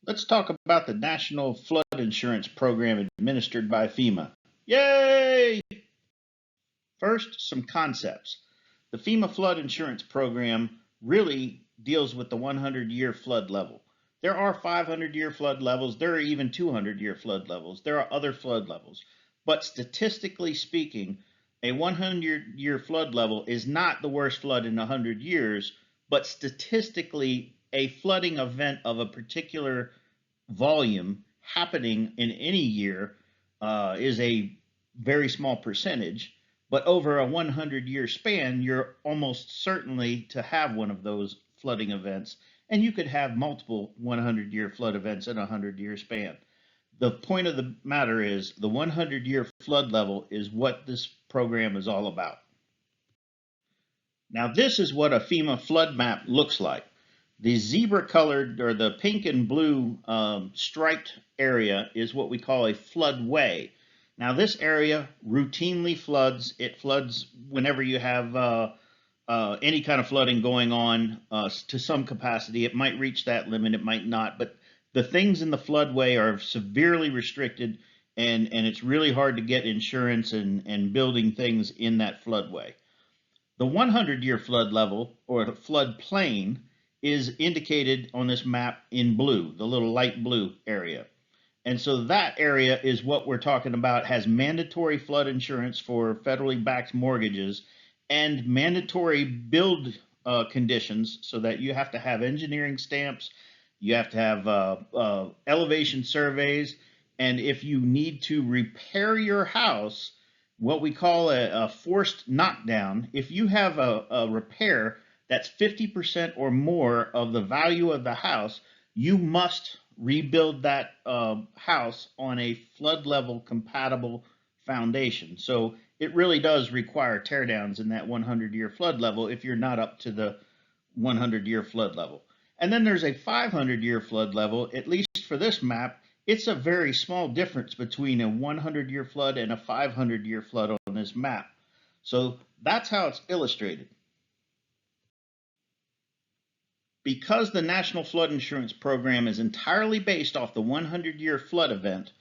Let's talk about the National Flood Insurance Program administered by FEMA. Yay! First, some concepts. The FEMA Flood Insurance Program really deals with the 100-year flood level. There are 500-year flood levels. There are even 200-year flood levels. There are other flood levels. But statistically speaking, a 100-year flood level is not the worst flood in 100 years, but statistically, a flooding event of a particular volume happening in any year is a very small percentage, but over a 100-year span, you're almost certainly to have one of those flooding events, and you could have multiple 100-year flood events in a 100-year span. The point of the matter is the 100-year flood level is what this program is all about. Now, this is what a FEMA flood map looks like. The zebra colored or the pink and blue striped area is what we call a floodway. Now, this area routinely floods. It floods whenever you have any kind of flooding going on to some capacity. It might reach that limit, it might not, but the things in the floodway are severely restricted, and it's really hard to get insurance and building things in that floodway. The 100-year flood level, or the flood plain, is indicated on this map in blue, the little light blue area. And so that area is what we're talking about, has mandatory flood insurance for federally backed mortgages and mandatory build conditions, so that you have to have engineering stamps, you have to have elevation surveys, and if you need to repair your house, what we call a forced knockdown, if you have a repair that's 50% or more of the value of the house, you must rebuild that house on a flood level compatible foundation. So it really does require teardowns in that 100-year flood level if you're not up to the 100-year flood level. And then there's a 500-year flood level. At least for this map, it's a very small difference between a 100-year flood and a 500-year flood on this map. So that's how it's illustrated. Because the National Flood Insurance Program is entirely based off the 100-year flood event,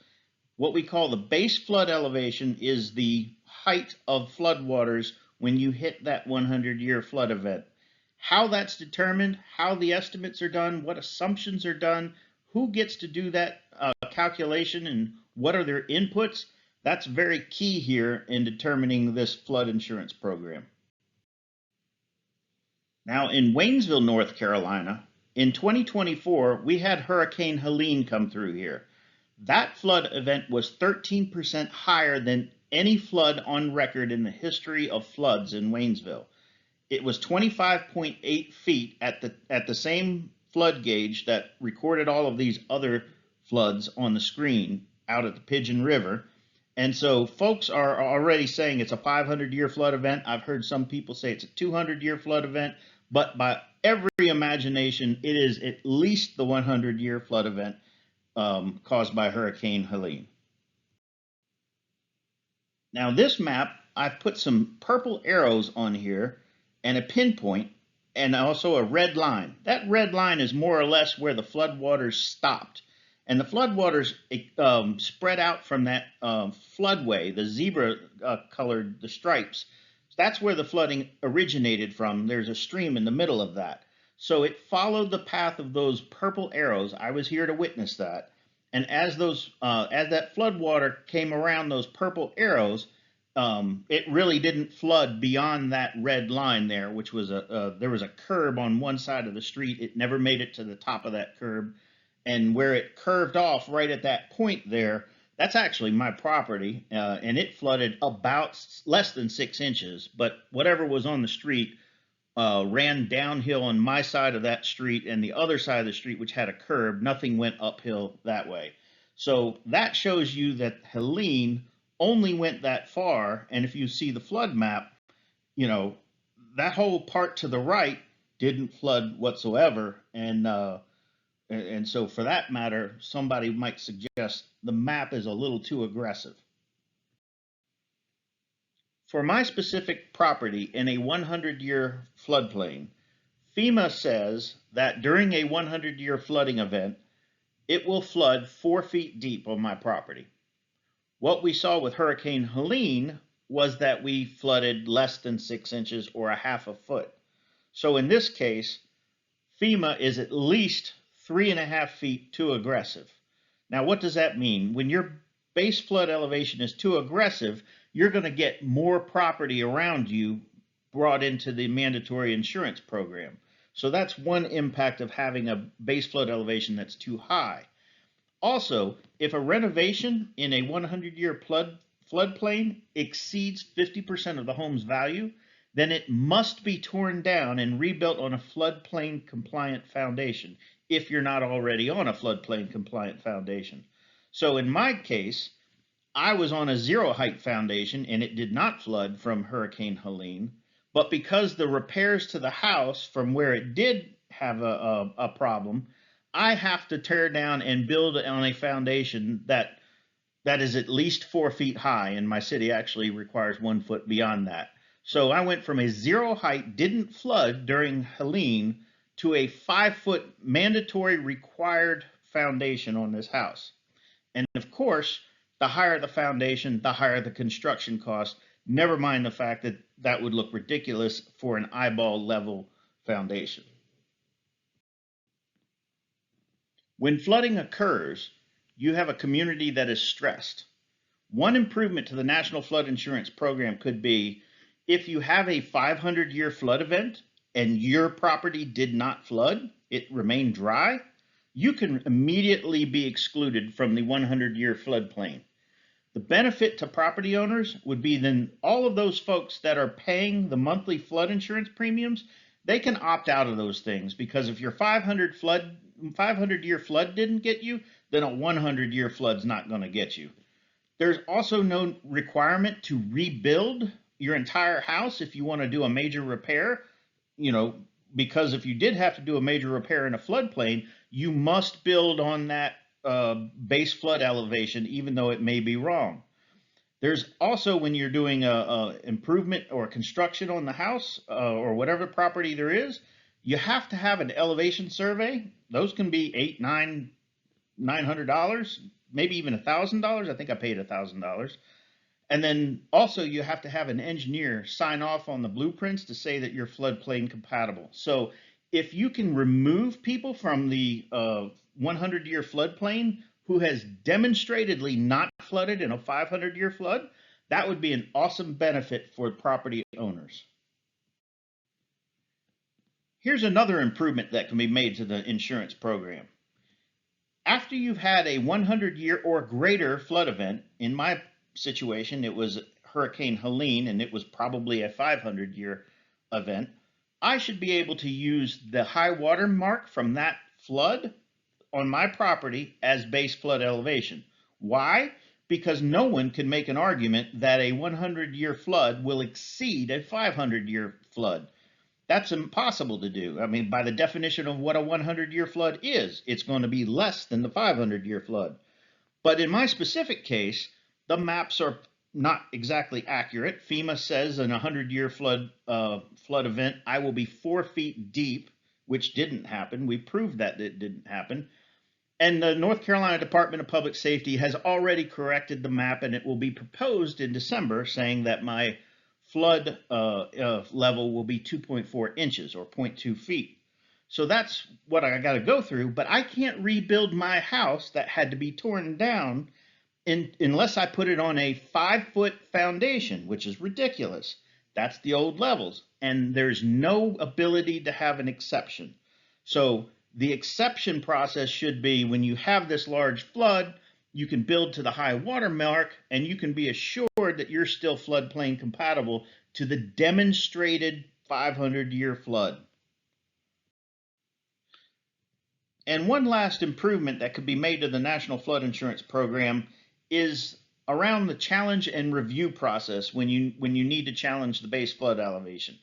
what we call the base flood elevation is the height of floodwaters when you hit that 100-year flood event. How that's determined, how the estimates are done, what assumptions are done, who gets to do that calculation, and what are their inputs, that's very key here in determining this flood insurance program. Now, in Waynesville, North Carolina, in 2024, we had Hurricane Helene come through here. That flood event was 13% higher than any flood on record in the history of floods in Waynesville. It was 25.8 feet at the same flood gauge that recorded all of these other floods on the screen out at the Pigeon River. And so folks are already saying it's a 500-year flood event. I've heard some people say it's a 200-year flood event, but by every imagination, it is at least the 100-year flood event caused by Hurricane Helene. Now this map, I've put some purple arrows on here and a pinpoint and also a red line. That red line is more or less where the floodwaters stopped. And the floodwaters spread out from that floodway, the zebra colored, the stripes. That's where the flooding originated from. There's a stream in the middle of that. So it followed the path of those purple arrows. I was here to witness that. And as that floodwater came around those purple arrows, it really didn't flood beyond that red line there, which was there was a curb on one side of the street. It never made it to the top of that curb. And where it curved off right at that point there, that's actually my property, and it flooded about less than 6 inches. But whatever was on the street ran downhill on my side of that street, and the other side of the street, which had a curb, nothing went uphill that way. So that shows you that Helene only went that far. And if you see the flood map, you know, that whole part to the right didn't flood whatsoever. And so for that matter, somebody might suggest the map is a little too aggressive. For my specific property in a 100-year floodplain, FEMA says that during a 100-year flooding event, it will flood 4 feet deep on my property. What we saw with Hurricane Helene was that we flooded less than 6 inches or a half a foot. So in this case, FEMA is at least 3.5 feet too aggressive. Now, what does that mean? When your base flood elevation is too aggressive, you're going to get more property around you brought into the mandatory insurance program. So that's one impact of having a base flood elevation that's too high. Also, if a renovation in a 100-year floodplain exceeds 50% of the home's value, then it must be torn down and rebuilt on a floodplain compliant foundation if you're not already on a floodplain compliant foundation. So in my case, I was on a zero height foundation and it did not flood from Hurricane Helene, but because the repairs to the house from where it did have a problem, I have to tear down and build on a foundation that is at least 4 feet high, and my city actually requires 1 foot beyond that. So I went from a zero height, didn't flood during Helene, to a 5-foot mandatory required foundation on this house. And of course, the higher the foundation, the higher the construction cost, never mind the fact that that would look ridiculous for an eyeball level foundation. When flooding occurs, you have a community that is stressed. One improvement to the National Flood Insurance Program could be if you have a 500-year flood event and your property did not flood, it remained dry, you can immediately be excluded from the 100-year floodplain. The benefit to property owners would be then all of those folks that are paying the monthly flood insurance premiums, they can opt out of those things, because if your 500-year flood didn't get you, then a 100-year flood's not going to get you. There's also no requirement to rebuild your entire house if you want to do a major repair, because if you did have to do a major repair in a floodplain, you must build on that base flood elevation, even though it may be wrong. There's also, when you're doing a improvement or construction on the house or whatever property there is, you have to have an elevation survey. Those can be $900, maybe even $1,000. I think I paid $1,000. And then also you have to have an engineer sign off on the blueprints to say that you're floodplain compatible. So if you can remove people from the 100-year floodplain who has demonstratedly not flooded in a 500-year flood, that would be an awesome benefit for property owners. Here's another improvement that can be made to the insurance program. After you've had a 100-year or greater flood event, in my situation, it was Hurricane Helene, and it was probably a 500-year event, I should be able to use the high water mark from that flood on my property as base flood elevation. Why? Because no one can make an argument that a 100-year flood will exceed a 500-year flood. That's impossible to do. I mean, by the definition of what a 100-year flood is, it's going to be less than the 500-year flood. But in my specific case, the maps are not exactly accurate. FEMA says in a 100-year flood event, I will be 4 feet deep, which didn't happen. We proved that it didn't happen. And the North Carolina Department of Public Safety has already corrected the map, and it will be proposed in December, saying that my flood level will be 2.4 inches or 0.2 feet. So that's what I got to go through, but I can't rebuild my house that had to be torn down unless I put it on a 5-foot foundation, which is ridiculous. That's the old levels, and there's no ability to have an exception. So the exception process should be when you have this large flood, you can build to the high water mark, and you can be assured that you're still floodplain compatible to the demonstrated 500-year flood. And one last improvement that could be made to the National Flood Insurance Program is around the challenge and review process when you need to challenge the base flood elevation.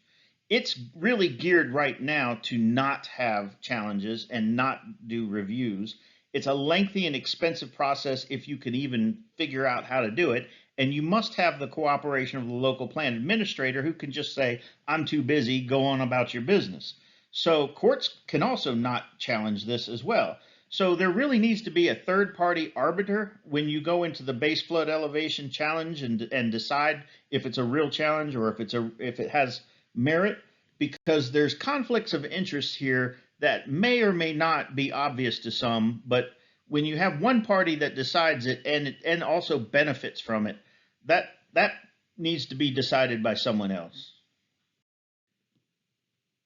It's really geared right now to not have challenges and not do reviews. It's a lengthy and expensive process if you can even figure out how to do it. And you must have the cooperation of the local plan administrator who can just say, I'm too busy, go on about your business. So courts can also not challenge this as well. So there really needs to be a third-party arbiter when you go into the base flood elevation challenge and decide if it's a real challenge or if it has merit, because there's conflicts of interest here that may or may not be obvious to some, but when you have one party that decides it and also benefits from it, that needs to be decided by someone else.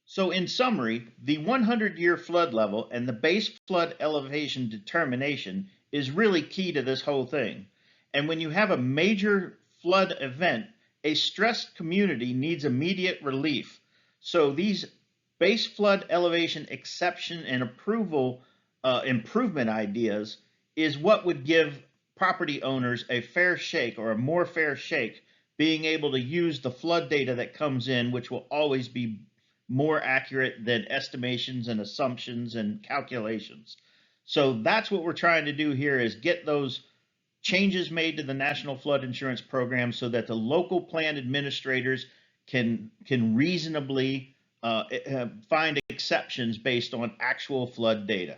So in summary, the 100-year flood level and the base flood elevation determination is really key to this whole thing. And when you have a major flood event, a stressed community needs immediate relief. So these base flood elevation exception and approval improvement ideas is what would give property owners a fair shake or a more fair shake, being able to use the flood data that comes in, which will always be more accurate than estimations and assumptions and calculations. So that's what we're trying to do here, is get those changes made to the National Flood Insurance Program so that the local plan administrators can reasonably find exceptions based on actual flood data.